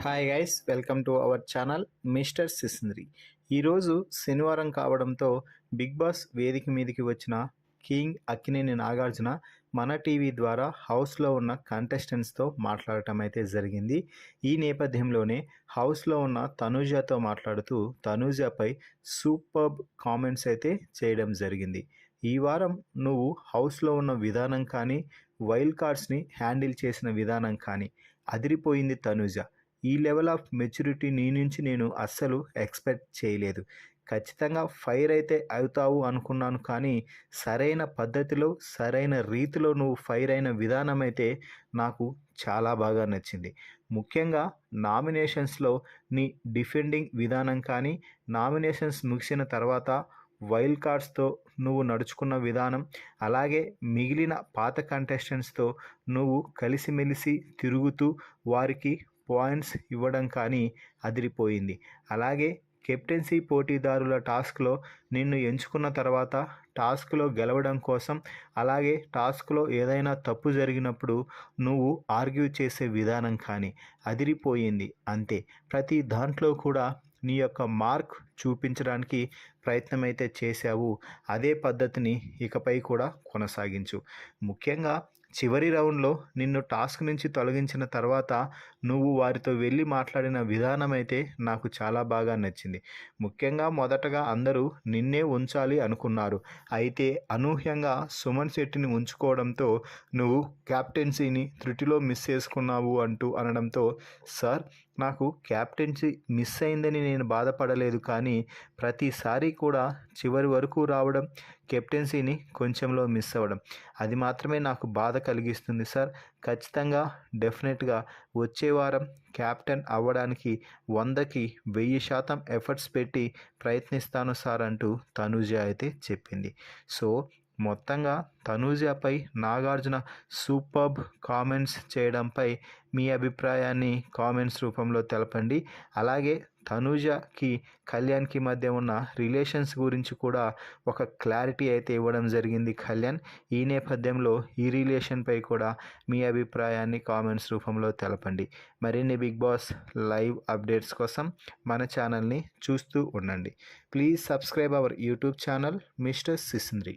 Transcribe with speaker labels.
Speaker 1: Hi guys, welcome to our channel mister Sisindri. ఈరోజు శనివారం కావడంతో బిగ్ బాస్ వేదిక మీదకి వచ్చిన కింగ్ అక్కినేని నాగార్జున మన టీవీ ద్వారా హౌస్లో ఉన్న కంటెస్టెంట్స్తో మాట్లాడటం అయితే జరిగింది. ఈ నేపథ్యంలోనే హౌస్లో ఉన్న తనూజతో మాట్లాడుతూ తనూజపై సూపర్బ్ కామెంట్స్ అయితే చేయడం జరిగింది. ఈ వారం నువ్వు హౌస్లో ఉన్న విధానం కానీ, వైల్డ్ కార్డ్స్ని హ్యాండిల్ చేసిన విధానం కానీ అదిరిపోయింది తనూజ. ఈ లెవెల్ ఆఫ్ మెచ్యూరిటీ నీ నుంచి నేను అస్సలు ఎక్స్పెక్ట్ చేయలేదు. ఖచ్చితంగా ఫైర్ అయితే అవుతావు అనుకున్నాను, కానీ సరైన పద్ధతిలో సరైన రీతిలో నువ్వు ఫైర్ అయిన విధానం అయితే నాకు చాలా బాగా నచ్చింది. ముఖ్యంగా నామినేషన్స్లో నీ డిఫెండింగ్ విధానం కానీ, నామినేషన్స్ ముగిసిన తర్వాత వైల్డ్ కార్డ్స్తో నువ్వు నడుచుకున్న విధానం, అలాగే మిగిలిన పాత కంటెస్టెంట్స్తో నువ్వు కలిసిమెలిసి తిరుగుతూ వారికి పాయింట్స్ ఇవ్వడం కానీ అదిరిపోయింది. అలాగే కెప్టెన్సీ పోటీదారుల టాస్క్లో నిన్ను ఎంచుకున్న తర్వాత టాస్క్లో గెలవడం కోసం, అలాగే టాస్క్లో ఏదైనా తప్పు జరిగినప్పుడు నువ్వు ఆర్గ్యూ చేసే విధానం కానీ అదిరిపోయింది. అంతే, ప్రతి దాంట్లో కూడా నీ యొక్క మార్క్ చూపించడానికి ప్రయత్నమైతే చేశావు. అదే పద్ధతిని ఇకపై కూడా కొనసాగించు. ముఖ్యంగా చివరి రౌండ్లో నిన్ను టాస్క్ నుంచి తొలగించిన తర్వాత నువ్వు వారితో వెళ్ళి మాట్లాడిన విధానం అయితే నాకు చాలా బాగా నచ్చింది. ముఖ్యంగా మొదటగా అందరూ నిన్నే ఉంచాలి అనుకున్నారు. అయితే అనూహ్యంగా సుమన్ శెట్టిని ఉంచుకోవడంతో నువ్వు క్యాప్టెన్సీని త్రుటిలో మిస్ చేసుకున్నావు అంటూ అనడంతో, సార్, నాకు క్యాప్టెన్సీ మిస్ అయిందని నేను బాధపడలేదు, కానీ ప్రతిసారి కూడా చివరి వరకు రావడం, కెప్టెన్సీని కొంచెంలో మిస్ అవ్వడం, అది మాత్రమే నాకు బాధ కలిగిస్తుంది సార్. ఖచ్చితంగా డెఫినెట్గా వచ్చే వారం క్యాప్టెన్ అవ్వడానికి 100కి 1000% ఎఫర్ట్స్ పెట్టి ప్రయత్నిస్తాను సార్ అంటూ తనూజ అయితే చెప్పింది. సో మొత్తంగా తనూజపై నాగార్జున సూపర్బ్ కామెంట్స్ చేయడంపై మీ అభిప్రాయాన్ని కామెంట్స్ రూపంలో తెలపండి. అలాగే తనూజకి కళ్యాణ్కి మధ్య ఉన్న రిలేషన్స్ గురించి కూడా ఒక క్లారిటీ అయితే ఇవ్వడం జరిగింది కళ్యాణ్. ఈ నేపథ్యంలో ఈ రిలేషన్పై కూడా మీ అభిప్రాయాన్ని కామెంట్స్ రూపంలో తెలపండి. మరిన్ని బిగ్ బాస్ లైవ్ అప్డేట్స్ కోసం మన ఛానల్ని చూస్తూ ఉండండి. Please subscribe our YouTube channel mister సిసింద్రి.